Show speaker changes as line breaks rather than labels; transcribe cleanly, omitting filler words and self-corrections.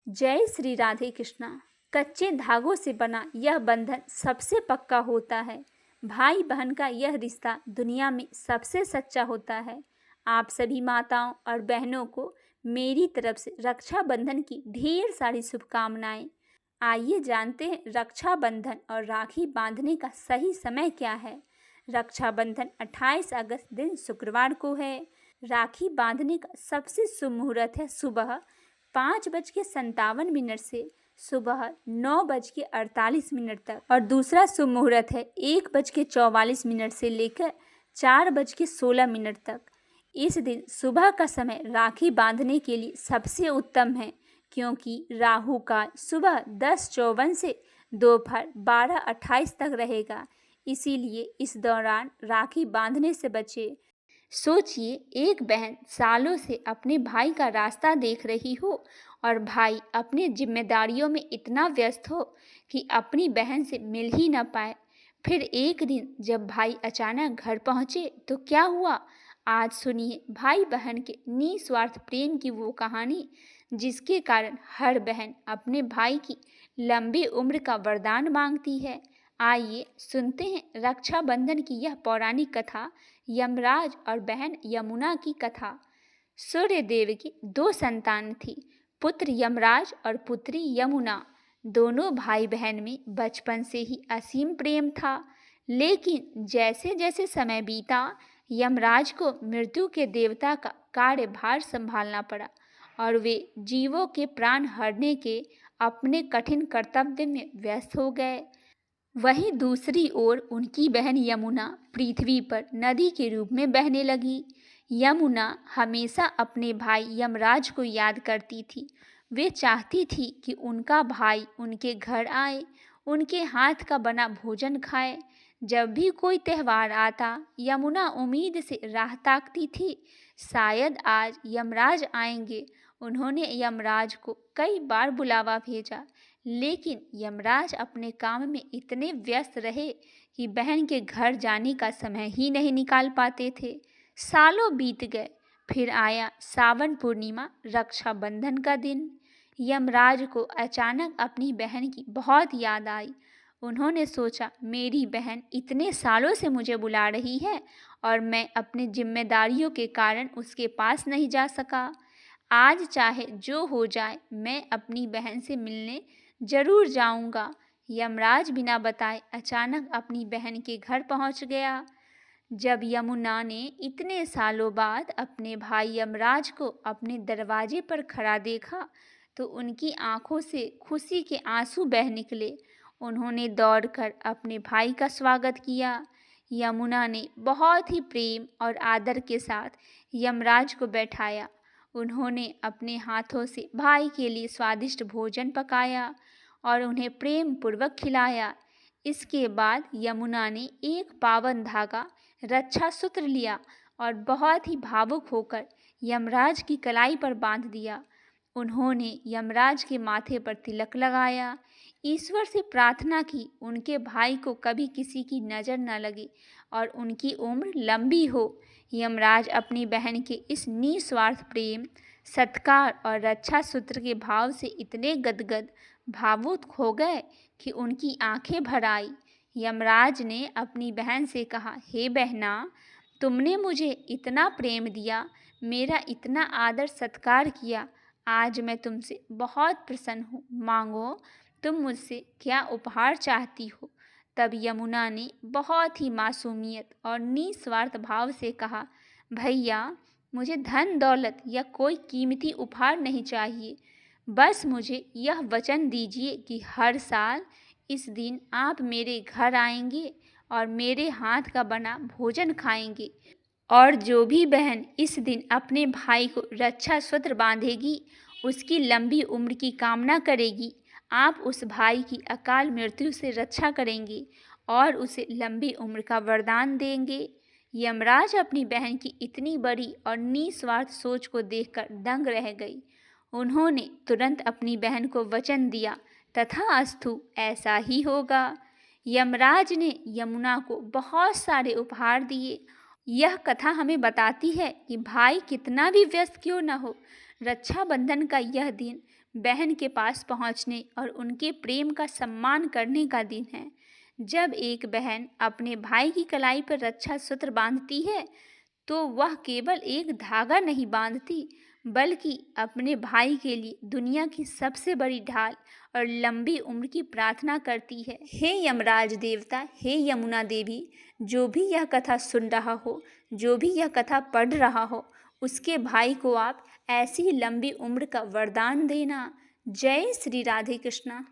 जय श्री राधे कृष्णा। कच्चे धागों से बना यह बंधन सबसे पक्का होता है। भाई बहन का यह रिश्ता दुनिया में सबसे सच्चा होता है। आप सभी माताओं और बहनों को मेरी तरफ से रक्षाबंधन की ढेर सारी शुभकामनाएं। आइए जानते हैं रक्षाबंधन और राखी बांधने का सही समय क्या है। रक्षाबंधन 28 अगस्त दिन शुक्रवार को है। राखी बांधने का सबसे शुभ मुहूर्त है सुबह 5:57 से सुबह 9:48 तक और दूसरा शुभ मुहूर्त है 1:44 से लेकर 4:16 तक। इस दिन सुबह का समय राखी बांधने के लिए सबसे उत्तम है, क्योंकि राहु काल सुबह 10:54 से दोपहर 12:28 तक रहेगा। इसीलिए इस दौरान राखी बांधने से बचे। सोचिए, एक बहन सालों से अपने भाई का रास्ता देख रही हो और भाई अपने जिम्मेदारियों में इतना व्यस्त हो कि अपनी बहन से मिल ही न पाए। फिर एक दिन जब भाई अचानक घर पहुंचे तो क्या हुआ, आज सुनिए भाई बहन के निस्वार्थ प्रेम की वो कहानी, जिसके कारण हर बहन अपने भाई की लंबी उम्र का वरदान मांगती है। आइए सुनते हैं रक्षाबंधन की यह पौराणिक कथा, यमराज और बहन यमुना की कथा। सूर्य देव की 2 संतान थी, पुत्र यमराज और पुत्री यमुना। दोनों भाई बहन में बचपन से ही असीम प्रेम था, लेकिन जैसे जैसे समय बीता यमराज को मृत्यु के देवता का कार्यभार संभालना पड़ा और वे जीवों के प्राण हरने के अपने कठिन कर्तव्य में व्यस्त हो गए। वहीं दूसरी ओर उनकी बहन यमुना पृथ्वी पर नदी के रूप में बहने लगी। यमुना हमेशा अपने भाई यमराज को याद करती थी। वे चाहती थी कि उनका भाई उनके घर आए, उनके हाथ का बना भोजन खाए। जब भी कोई त्यौहार आता, यमुना उम्मीद से राह ताकती थी, शायद आज यमराज आएंगे। उन्होंने यमराज को कई बार बुलावा भेजा, लेकिन यमराज अपने काम में इतने व्यस्त रहे कि बहन के घर जाने का समय ही नहीं निकाल पाते थे। सालों बीत गए, फिर आया सावन पूर्णिमा, रक्षाबंधन का दिन। यमराज को अचानक अपनी बहन की बहुत याद आई। उन्होंने सोचा, मेरी बहन इतने सालों से मुझे बुला रही है और मैं अपनी जिम्मेदारियों के कारण उसके पास नहीं जा सका। आज चाहे जो हो जाए, मैं अपनी बहन से मिलने जरूर जाऊंगा। यमराज बिना बताए अचानक अपनी बहन के घर पहुंच गया। जब यमुना ने इतने सालों बाद अपने भाई यमराज को अपने दरवाजे पर खड़ा देखा तो उनकी आंखों से खुशी के आंसू बह निकले। उन्होंने दौड़कर अपने भाई का स्वागत किया। यमुना ने बहुत ही प्रेम और आदर के साथ यमराज को बैठाया। उन्होंने अपने हाथों से भाई के लिए स्वादिष्ट भोजन पकाया और उन्हें प्रेम पूर्वक खिलाया। इसके बाद यमुना ने एक पावन धागा रक्षा सूत्र लिया और बहुत ही भावुक होकर यमराज की कलाई पर बांध दिया। उन्होंने यमराज के माथे पर तिलक लगाया, ईश्वर से प्रार्थना की उनके भाई को कभी किसी की नज़र न लगे और उनकी उम्र लंबी हो। यमराज अपनी बहन के इस निस्वार्थ प्रेम, सत्कार और रक्षा सूत्र के भाव से इतने गदगद भावुक हो गए कि उनकी आंखें भर आई। यमराज ने अपनी बहन से कहा, हे बहना, तुमने मुझे इतना प्रेम दिया, मेरा इतना आदर सत्कार किया, आज मैं तुमसे बहुत प्रसन्न हूँ। मांगो, तुम मुझसे क्या उपहार चाहती हो। तब यमुना ने बहुत ही मासूमियत और निस्वार्थ भाव से कहा, भैया, मुझे धन दौलत या कोई कीमती उपहार नहीं चाहिए। बस मुझे यह वचन दीजिए कि हर साल इस दिन आप मेरे घर आएंगे और मेरे हाथ का बना भोजन खाएंगे, और जो भी बहन इस दिन अपने भाई को रक्षा सूत्र बांधेगी, उसकी लंबी उम्र की कामना करेगी। आप उस भाई की अकाल मृत्यु से रक्षा करेंगे और उसे लंबी उम्र का वरदान देंगे। यमराज अपनी बहन की इतनी बड़ी और निस्वार्थ सोच को देखकर दंग रह गई। उन्होंने तुरंत अपनी बहन को वचन दिया, तथास्तु, ऐसा ही होगा। यमराज ने यमुना को बहुत सारे उपहार दिए। यह कथा हमें बताती है कि भाई कितना भी व्यस्त क्यों न हो, रक्षाबंधन का यह दिन बहन के पास पहुंचने और उनके प्रेम का सम्मान करने का दिन है। जब एक बहन अपने भाई की कलाई पर रक्षा सूत्र बांधती है तो वह केवल एक धागा नहीं बांधती, बल्कि अपने भाई के लिए दुनिया की सबसे बड़ी ढाल और लंबी उम्र की प्रार्थना करती है। हे यमराज देवता, हे यमुना देवी, जो भी यह कथा सुन रहा हो, जो भी यह कथा पढ़ रहा हो, उसके भाई को आप ऐसी लंबी उम्र का वरदान देना। जय श्री राधे कृष्णा।